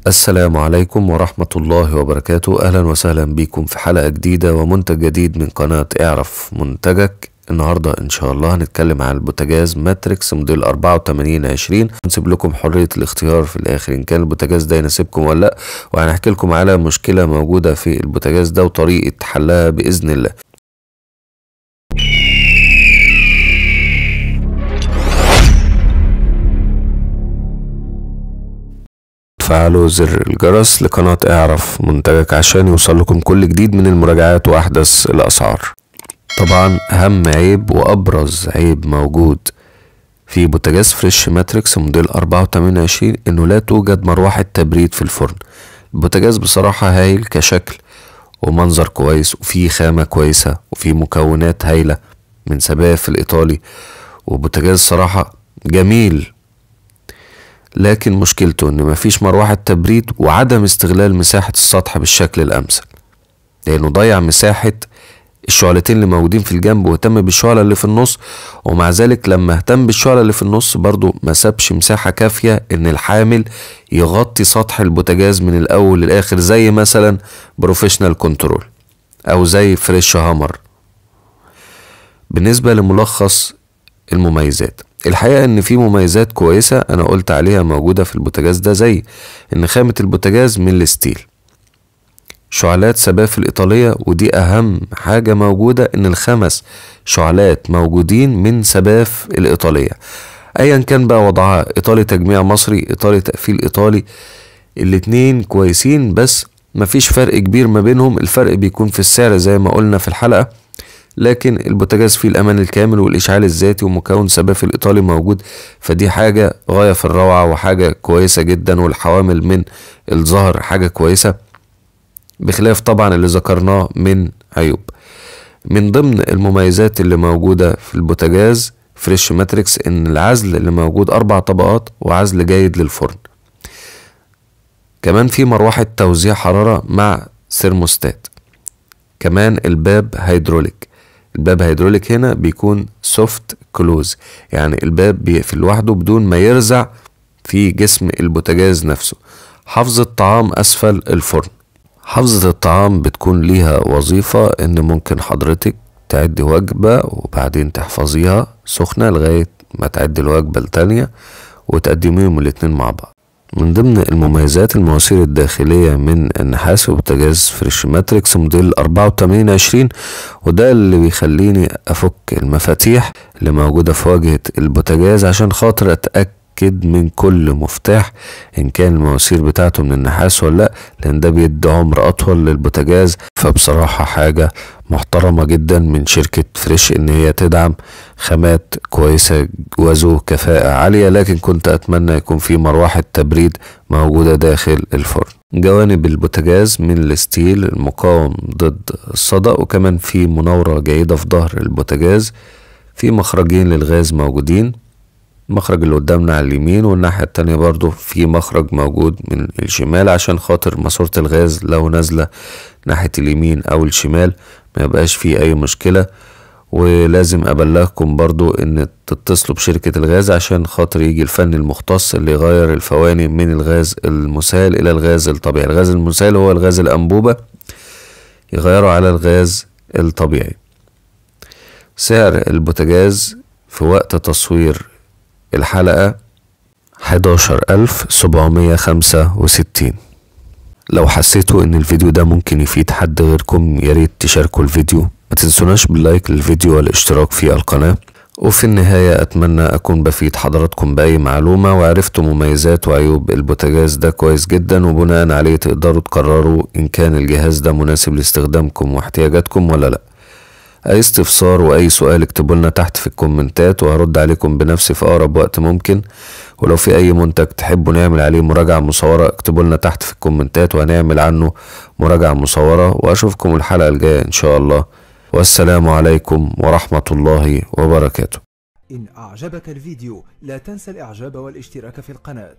السلام عليكم ورحمة الله وبركاته. أهلا وسهلا بكم في حلقة جديدة ومنتج جديد من قناة اعرف منتجك. النهاردة إن شاء الله هنتكلم عن البوتاجاز ماتريكس موديل 8420. هنسيب لكم حرية الاختيار في الآخر إن كان البوتاجاز ده يناسبكم ولا لأ، وهنحكي لكم على مشكلة موجودة في البوتاجاز ده وطريقة حلها بإذن الله. فعلوا زر الجرس لقناة اعرف منتجك عشان يوصل لكم كل جديد من المراجعات وأحدث الأسعار. طبعا أهم عيب وأبرز عيب موجود في بوتاجاز فريش ماتريكس موديل 8420 إنه لا توجد مروحة تبريد في الفرن. البوتاجاز بصراحة هايل كشكل ومنظر كويس وفيه خامة كويسة وفيه مكونات هايلة من سبائك الإيطالي، وبوتاجاز صراحة جميل، لكن مشكلته ان مفيش مروحة تبريد وعدم استغلال مساحة السطح بالشكل الامثل، لانه ضيع مساحة الشعلتين اللي موجودين في الجنب واهتم بالشعلة اللي في النص، ومع ذلك لما اهتم بالشعلة اللي في النص برضو ما سابش مساحة كافية ان الحامل يغطي سطح البوتاجاز من الاول للاخر، زي مثلا بروفيشنال كنترول او زي فريش هامر. بالنسبة لملخص المميزات، الحقيقة ان في مميزات كويسة انا قلت عليها موجودة في البوتاجاز ده، زي ان خامة البوتاجاز من الستيل، شعلات سبائك الإيطالية، ودي اهم حاجة موجودة ان الخمس شعلات موجودين من سبائك الإيطالية، ايا كان بقى وضعها، ايطالي تجميع مصري، ايطالي تقفيل ايطالي، الاتنين كويسين، بس مفيش فرق كبير ما بينهم. الفرق بيكون في السعر زي ما قلنا في الحلقة، لكن البوتاجاز فيه الأمان الكامل والإشعال الذاتي ومكون سبائك الإيطالي موجود، فدي حاجة غاية في الروعة وحاجة كويسة جدا، والحوامل من الظهر حاجة كويسة، بخلاف طبعا اللي ذكرناه من عيوب. من ضمن المميزات اللي موجودة في البوتاجاز فريش ماتريكس إن العزل اللي موجود 4 طبقات وعزل جيد للفرن. كمان في مروحة توزيع حرارة مع ثيرموستات. كمان الباب هيدروليك. الباب هيدروليك هنا بيكون سوفت كلوز، يعني الباب بيقفل لوحده بدون ما يرزع في جسم البوتاجاز نفسه. حفظ الطعام اسفل الفرن. حفظة الطعام بتكون ليها وظيفة ان ممكن حضرتك تعدي وجبة وبعدين تحفظيها سخنة لغاية ما تعدي الوجبة التانية وتقدميهم الاتنين مع بعض. من ضمن المميزات المواسير الداخلية من النحاس وبوتاجاز فريش ماتريكس موديل 8420، وده اللي بيخليني افك المفاتيح اللي موجودة في واجهة البوتاجاز عشان خاطر اتأكد من كل مفتاح ان كان المواسير بتاعته من النحاس ولا لا، لان ده بيدي عمر اطول للبوتاجاز. فبصراحة حاجة محترمة جدا من شركة فريش ان هي تدعم خامات كويسة وذو كفاءة عالية، لكن كنت اتمنى يكون في مروحة تبريد موجودة داخل الفرن. جوانب البوتاجاز من الستيل المقاوم ضد الصدأ، وكمان في مناورة جيدة في ظهر البوتاجاز. في مخرجين للغاز موجودين، المخرج اللي قدامنا على اليمين، والناحية التانية برضو في مخرج موجود من الشمال عشان خاطر ماسورة الغاز لو نازلة ناحية اليمين او الشمال ما يبقاش فيه اي مشكلة. ولازم ابلغكم برضو ان تتصلوا بشركة الغاز عشان خاطر يجي الفني المختص اللي يغير الفواني من الغاز المسال الى الغاز الطبيعي. الغاز المسال هو الغاز الانبوبة، يغيره على الغاز الطبيعي. سعر البوتاجاز في وقت تصوير الحلقة 11765. لو حسيتوا ان الفيديو ده ممكن يفيد حد غيركم ياريت تشاركوا الفيديو، ما تنسوناش باللايك للفيديو والاشتراك في القناة. وفي النهاية اتمنى اكون بفيد حضراتكم باي معلومة وعرفتوا مميزات وعيوب البوتاجاز ده كويس جدا، وبناء عليه تقدروا تقرروا ان كان الجهاز ده مناسب لاستخدامكم واحتياجاتكم ولا لا. اي استفسار واي سؤال اكتبوا لنا تحت في الكومنتات وهرد عليكم بنفسي في اقرب وقت ممكن. ولو في اي منتج تحبوا نعمل عليه مراجعة مصورة اكتبوا لنا تحت في الكومنتات وهنعمل عنه مراجعة مصورة. واشوفكم الحلقة الجاية ان شاء الله، والسلام عليكم ورحمة الله وبركاته. إن أعجبك الفيديو لا تنسى الإعجاب والاشتراك في القناة.